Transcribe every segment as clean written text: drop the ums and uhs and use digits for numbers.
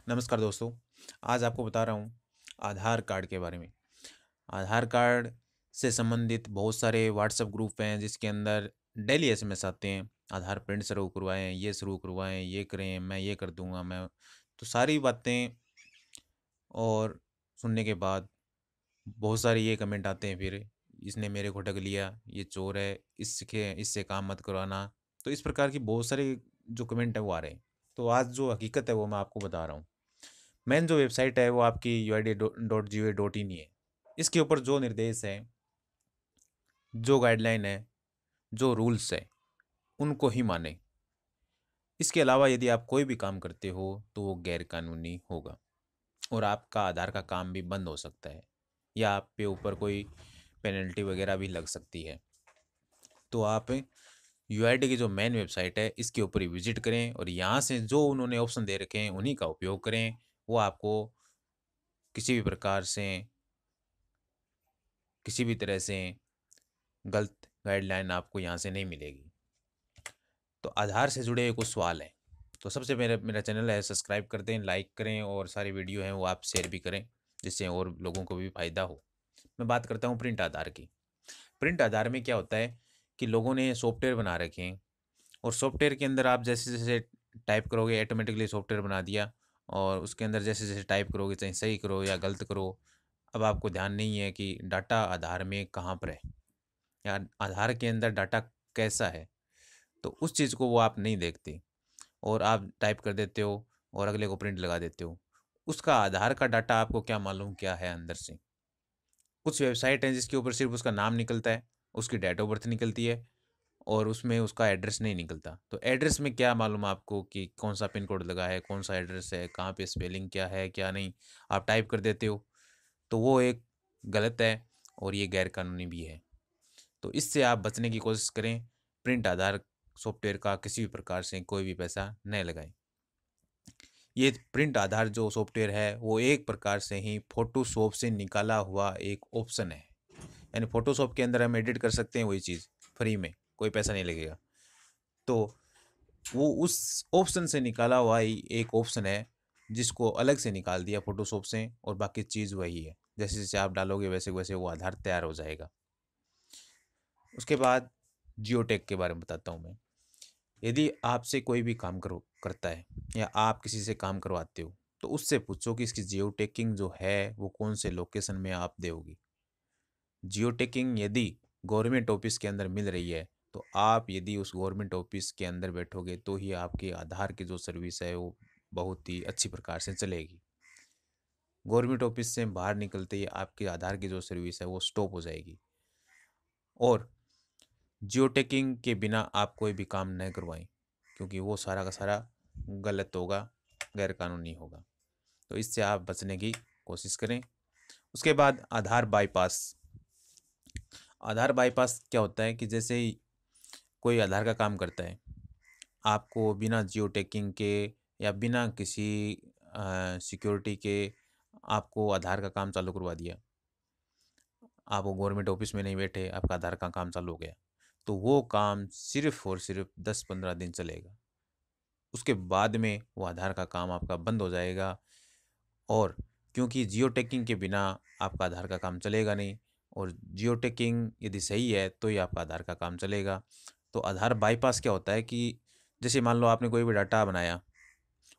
नमस्कार दोस्तों। आज आपको बता रहा हूँ आधार कार्ड के बारे में। आधार कार्ड से संबंधित बहुत सारे व्हाट्सएप ग्रुप हैं जिसके अंदर डेली एसएमएस आते हैं। आधार प्रिंट शुरू करवाएं, ये शुरू करवाएं, ये करें, मैं ये कर दूंगा। मैं तो सारी बातें और सुनने के बाद बहुत सारे ये कमेंट आते हैं फिर, इसने मेरे को ठग लिया, ये चोर है, इसके इससे काम मत करवाना। तो इस प्रकार की बहुत सारे जो कमेंट है वो आ रहे हैं। तो आज जो हकीकत है वो मैं आपको बता रहा हूँ। मेन जो वेबसाइट है वो आपकी UID.gov.in ही है। इसके ऊपर जो निर्देश है, जो गाइडलाइन है, जो रूल्स है, उनको ही माने। इसके अलावा यदि आप कोई भी काम करते हो तो वो गैर कानूनी होगा और आपका आधार का काम भी बंद हो सकता है या आप पे ऊपर कोई पेनल्टी वगैरह भी लग सकती है। तो आप UID की जो मेन वेबसाइट है इसके ऊपर ही विजिट करें और यहाँ से जो उन्होंने ऑप्शन दे रखे हैं उन्हीं का उपयोग करें। वो आपको किसी भी प्रकार से, किसी भी तरह से गलत गाइडलाइन आपको यहाँ से नहीं मिलेगी। तो आधार से जुड़े कुछ सवाल हैं। तो सबसे मेरा मेरा चैनल है, सब्सक्राइब कर दें, लाइक करें और सारी वीडियो हैं वो आप शेयर भी करें जिससे और लोगों को भी फ़ायदा हो। मैं बात करता हूँ प्रिंट आधार की। प्रिंट आधार में क्या होता है कि लोगों ने सॉफ्टवेयर बना रखे हैं और सॉफ्टवेयर के अंदर आप जैसे जैसे टाइप करोगे ऑटोमेटिकली सॉफ्टवेयर बना दिया और उसके अंदर जैसे जैसे टाइप करोगे, चाहे सही करो या गलत करो, अब आपको ध्यान नहीं है कि डाटा आधार में कहाँ पर है या आधार के अंदर डाटा कैसा है। तो उस चीज़ को वो आप नहीं देखते और आप टाइप कर देते हो और अगले को प्रिंट लगा देते हो। उसका आधार का डाटा आपको क्या मालूम क्या है अंदर से। कुछ वेबसाइट हैं जिसके ऊपर सिर्फ उसका नाम निकलता है, उसकी डेट ऑफ बर्थ निकलती है और उसमें उसका एड्रेस नहीं निकलता। तो एड्रेस में क्या मालूम आपको कि कौन सा पिन कोड लगा है, कौन सा एड्रेस है, कहाँ पे स्पेलिंग क्या है क्या नहीं। आप टाइप कर देते हो तो वो एक गलत है और ये गैर कानूनी भी है। तो इससे आप बचने की कोशिश करें। प्रिंट आधार सॉफ्टवेयर का किसी भी प्रकार से कोई भी पैसा नहीं लगाएं। ये प्रिंट आधार जो सॉफ्टवेयर है वो एक प्रकार से ही फोटोशॉप से निकाला हुआ एक ऑप्शन है। यानी फोटोशॉप के अंदर हम एडिट कर सकते हैं वही चीज़ फ्री में, कोई पैसा नहीं लगेगा। तो वो उस ऑप्शन से निकाला हुआ ही एक ऑप्शन है जिसको अलग से निकाल दिया फोटोशॉप से और बाकी चीज़ वही है। जैसे जैसे आप डालोगे वैसे वैसे वो आधार तैयार हो जाएगा। उसके बाद जियोटेक के बारे में बताता हूँ मैं। यदि आपसे कोई भी काम करो करता है या आप किसी से काम करवाते हो तो उससे पूछो कि इसकी जियो टैगिंग जो है वो कौन से लोकेशन में आप दोगी। जियो टैगिंग यदि गवर्नमेंट ऑफिस के अंदर मिल रही है तो आप यदि उस गवर्नमेंट ऑफिस के अंदर बैठोगे तो ही आपकी आधार की जो सर्विस है वो बहुत ही अच्छी प्रकार से चलेगी। गवर्नमेंट ऑफिस से बाहर निकलते ही आपके आधार की जो सर्विस है वो स्टॉप हो जाएगी। और जियो टैगिंग के बिना आप कोई भी काम नहीं करवाएं क्योंकि वो सारा का सारा गलत होगा, गैर कानूनी होगा। तो इससे आप बचने की कोशिश करें। उसके बाद आधार बाईपास। आधार बाईपास क्या होता है कि जैसे ही कोई आधार का काम करता है, आपको बिना जियो टैगिंग के या बिना किसी सिक्योरिटी के आपको आधार का काम चालू करवा दिया, आप वो गवर्नमेंट ऑफिस में नहीं बैठे, आपका आधार का काम चालू हो गया, तो वो काम सिर्फ और सिर्फ 10-15 दिन चलेगा। उसके बाद में वो आधार का काम आपका बंद हो जाएगा। और क्योंकि जियो टैगिंग के बिना आपका आधार का काम चलेगा नहीं और जियो टैगिंग यदि सही है तो ही आपका आधार का काम चलेगा। तो आधार बाईपास क्या होता है कि जैसे मान लो आपने कोई भी डाटा बनाया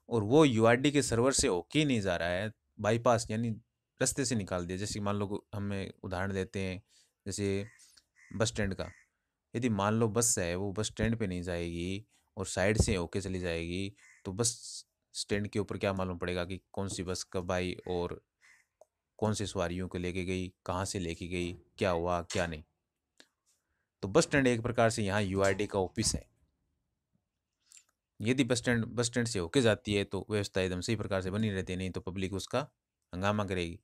और वो UID के सर्वर से होके नहीं जा रहा है, बाईपास यानी रास्ते से निकाल दिया। जैसे मान लो हमें उदाहरण देते हैं जैसे बस स्टैंड का। यदि मान लो बस है वो बस स्टैंड पे नहीं जाएगी और साइड से होके चली जाएगी तो बस स्टैंड के ऊपर क्या मालूम पड़ेगा कि कौन सी बस कब आई और कौन सी सवारियों को लेके गई, कहाँ से लेके गई, क्या हुआ क्या नहीं। तो बस स्टैंड एक प्रकार से यहाँ UID का ऑफिस है। यदि बस स्टैंड से होके जाती है तो व्यवस्था एकदम सही प्रकार से बनी रहती है, नहीं तो पब्लिक उसका हंगामा करेगी।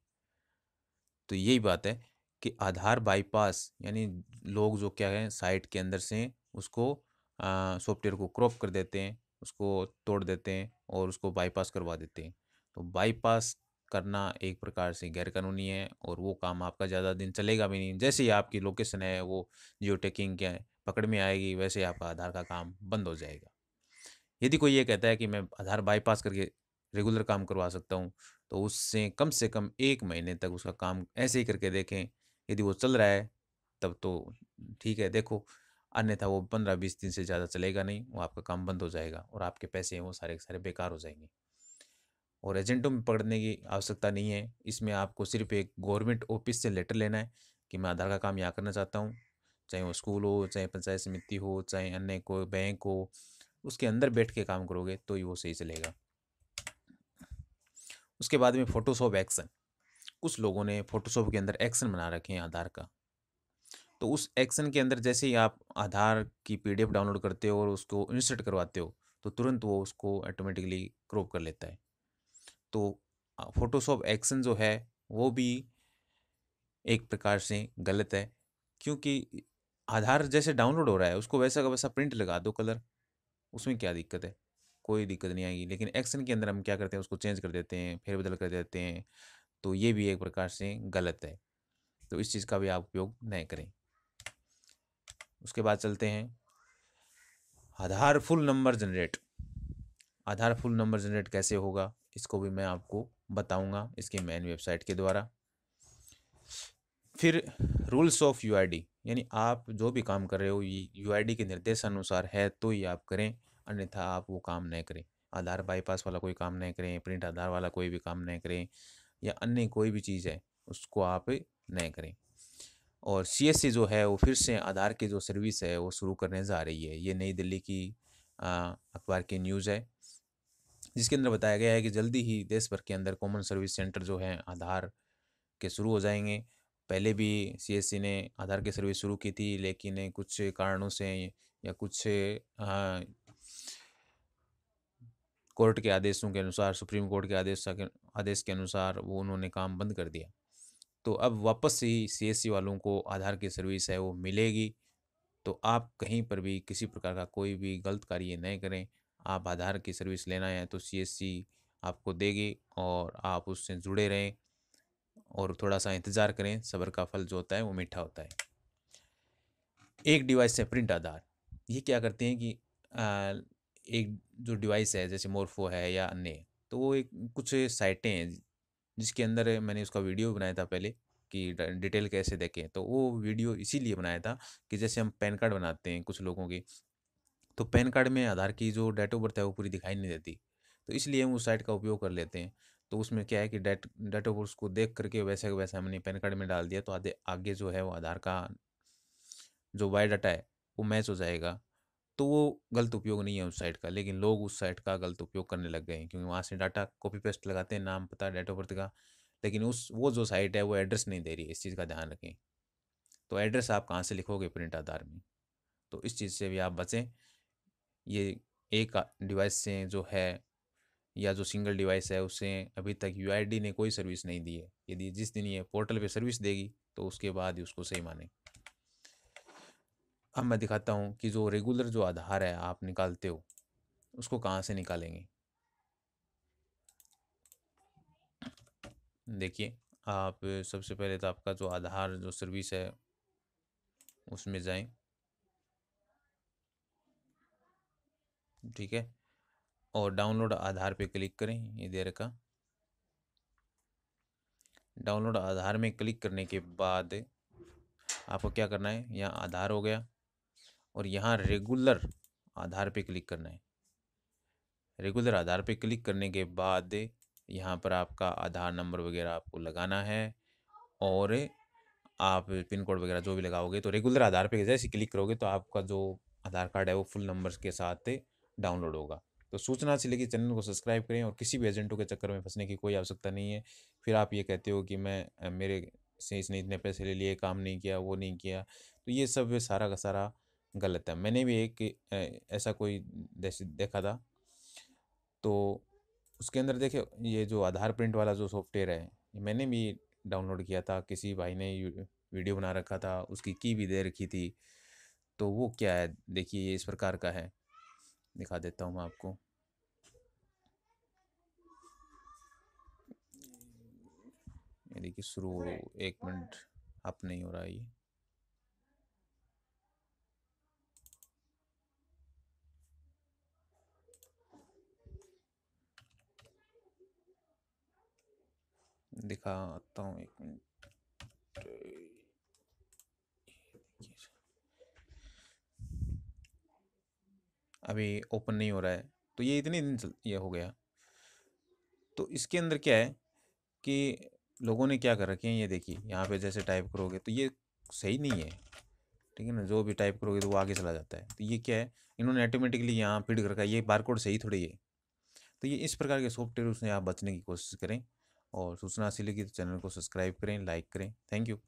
तो यही बात है कि आधार बाईपास यानी लोग जो क्या है साइट के अंदर से उसको सॉफ्टवेयर को क्रॉप कर देते हैं, उसको तोड़ देते हैं और उसको बाईपास करवा देते हैं। तो बाईपास करना एक प्रकार से गैरकानूनी है और वो काम आपका ज़्यादा दिन चलेगा भी नहीं। जैसे ही आपकी लोकेशन है वो जियो टैगिंग के पकड़ में आएगी वैसे ही आपका आधार का काम बंद हो जाएगा। यदि कोई ये कहता है कि मैं आधार बाईपास करके रेगुलर काम करवा सकता हूँ, तो उससे कम 1 महीने तक उसका काम ऐसे ही करके देखें। यदि वो चल रहा है तब तो ठीक है, देखो, अन्यथा वो 15-20 दिन से ज़्यादा चलेगा नहीं, वो आपका काम बंद हो जाएगा और आपके पैसे हैं वो सारे के सारे बेकार हो जाएंगे। और एजेंटों में पकड़ने की आवश्यकता नहीं है, इसमें आपको सिर्फ एक गवर्नमेंट ऑफिस से लेटर लेना है कि मैं आधार का काम यहाँ करना चाहता हूँ, चाहे वो स्कूल हो, चाहे पंचायत समिति हो, चाहे अन्य कोई बैंक हो, उसके अंदर बैठ के काम करोगे तो ही वो सही चलेगा। उसके बाद में फोटोशॉप एक्शन, कुछ लोगों ने फोटोशॉप के अंदर एक्शन बना रखे हैं आधार का, तो उस एक्शन के अंदर जैसे ही आप आधार की पीडीएफ डाउनलोड करते हो और उसको इंसर्ट करवाते हो तो तुरंत वो उसको ऑटोमेटिकली क्रॉप कर लेता है। तो फोटोशॉप एक्शन जो है वो भी एक प्रकार से गलत है, क्योंकि आधार जैसे डाउनलोड हो रहा है उसको वैसा का वैसा प्रिंट लगा दो कलर, उसमें क्या दिक्कत है? कोई दिक्कत नहीं आएगी। लेकिन एक्शन के अंदर हम क्या करते हैं, उसको चेंज कर देते हैं, फेरबदल कर देते हैं, तो ये भी एक प्रकार से गलत है। तो इस चीज़ का भी आप उपयोग नहीं करें। उसके बाद चलते हैं आधार फुल नंबर जनरेट। आधार फुल नंबर जनरेट कैसे होगा इसको भी मैं आपको बताऊंगा इसके मेन वेबसाइट के द्वारा। फिर रूल्स ऑफ यूआईडी, यानी आप जो भी काम कर रहे हो ये यूआईडी के निर्देशानुसार है तो ही आप करें, अन्यथा आप वो काम नहीं करें। आधार बाईपास वाला कोई काम नहीं करें, प्रिंट आधार वाला कोई भी काम नहीं करें, या अन्य कोई भी चीज़ है उसको आप नहीं करें। और सीएससी जो है वो फिर से आधार की जो सर्विस है वो शुरू करने जा रही है। ये नई दिल्ली की अखबार की न्यूज़ है, जिसके अंदर बताया गया है कि जल्दी ही देश भर के अंदर कॉमन सर्विस सेंटर जो हैं आधार के शुरू हो जाएंगे। पहले भी सीएससी ने आधार की सर्विस शुरू की थी, लेकिन कुछ कारणों से या कुछ कोर्ट के आदेशों के अनुसार, सुप्रीम कोर्ट के आदेश के अनुसार वो उन्होंने काम बंद कर दिया। तो अब वापस से ही सीएससी वालों को आधार की सर्विस है वो मिलेगी। तो आप कहीं पर भी किसी प्रकार का कोई भी गलत कार्य नहीं करें। आप आधार की सर्विस लेना है तो सीएससी आपको देगी और आप उससे जुड़े रहें और थोड़ा सा इंतज़ार करें, सब्र का फल जो होता है वो मीठा होता है। एक डिवाइस से प्रिंट आधार, ये क्या करते हैं कि एक जो डिवाइस है जैसे मोरफो है या अन्य, तो वो एक कुछ साइटें हैं जिसके अंदर मैंने उसका वीडियो बनाया था पहले कि डिटेल कैसे देखें। तो वो वीडियो इसीलिए बनाया था कि जैसे हम पैन कार्ड बनाते हैं कुछ लोगों की, तो पैन कार्ड में आधार की जो डेट ऑफ बर्थ है वो पूरी दिखाई नहीं देती, तो इसलिए हम उस साइट का उपयोग कर लेते हैं। तो उसमें क्या है कि डेट ऑफ बर्थ को देख करके वैसे का वैसा हमने पैन कार्ड में डाल दिया, तो आगे आगे जो है वो आधार का जो बायोडाटा है वो मैच हो जाएगा। तो वो गलत उपयोग नहीं है उस साइट का, लेकिन लोग उस साइट का गलत उपयोग करने लग गए हैं, क्योंकि वहाँ से डाटा कॉपी पेस्ट लगाते हैं, नाम पता डेट ऑफ बर्थ का, लेकिन उस वो जो साइट है वो एड्रेस नहीं दे रही है। इस चीज़ का ध्यान रखें। तो एड्रेस आप कहाँ से लिखोगे प्रिंट आधार में, तो इस चीज़ से भी आप बचें। ये एक डिवाइस से जो है या जो सिंगल डिवाइस है उससे अभी तक यूआईडी ने कोई सर्विस नहीं दी है। यदि जिस दिन ये पोर्टल पे सर्विस देगी तो उसके बाद ही उसको सही माने। अब मैं दिखाता हूँ कि जो रेगुलर जो आधार है आप निकालते हो उसको कहाँ से निकालेंगे। देखिए, आप सबसे पहले तो आपका जो आधार जो सर्विस है उसमें जाएं, ठीक है, और डाउनलोड आधार पे क्लिक करें। ये दे रखा, डाउनलोड आधार में क्लिक करने के बाद आपको क्या करना है, यहाँ आधार हो गया और यहाँ रेगुलर आधार पे क्लिक करना है। रेगुलर आधार पे क्लिक करने के बाद यहाँ पर आपका आधार नंबर वगैरह आपको लगाना है और आप पिन कोड वगैरह जो भी लगाओगे। तो रेगुलर आधार पे जैसे क्लिक करोगे तो आपका जो आधार कार्ड है वो फुल नंबर्स के साथ डाउनलोड होगा। तो सूचना से लेकर चैनल को सब्सक्राइब करें और किसी भी एजेंटों के चक्कर में फंसने की कोई आवश्यकता नहीं है। फिर आप ये कहते हो कि मैं मेरे से इसने इतने पैसे ले लिए, काम नहीं किया, वो नहीं किया, तो ये सब सारा का सारा गलत है। मैंने भी एक ऐसा कोई देखा था, तो उसके अंदर देखिए ये जो आधार प्रिंट वाला जो सॉफ्टवेयर है मैंने भी डाउनलोड किया था, किसी भाई ने वीडियो बना रखा था, उसकी की भी दे रखी थी। तो वो क्या है देखिए, ये इस प्रकार का है, दिखा देता हूँ मैं आपको। ये देखिए शुरू, 1 मिनट अप नहीं हो रहा है ये। दिखाता हूँ, एक मिनट। अभी ओपन नहीं हो रहा है, तो ये इतने दिन ये हो गया। तो इसके अंदर क्या है कि लोगों ने क्या कर रखे हैं, ये देखिए यहाँ पे जैसे टाइप करोगे तो ये सही नहीं है, ठीक है ना। जो भी टाइप करोगे तो वो आगे चला जाता है। तो ये क्या है, इन्होंने ऑटोमेटिकली यहाँ फीड कर रखा है, ये बारकोड सही थोड़ी है। तो ये इस प्रकार के सॉफ्टवेयर उसने आप बचने की कोशिश करें, और सूचना हासिल की तो चैनल को सब्सक्राइब करें, लाइक करें। Thank you.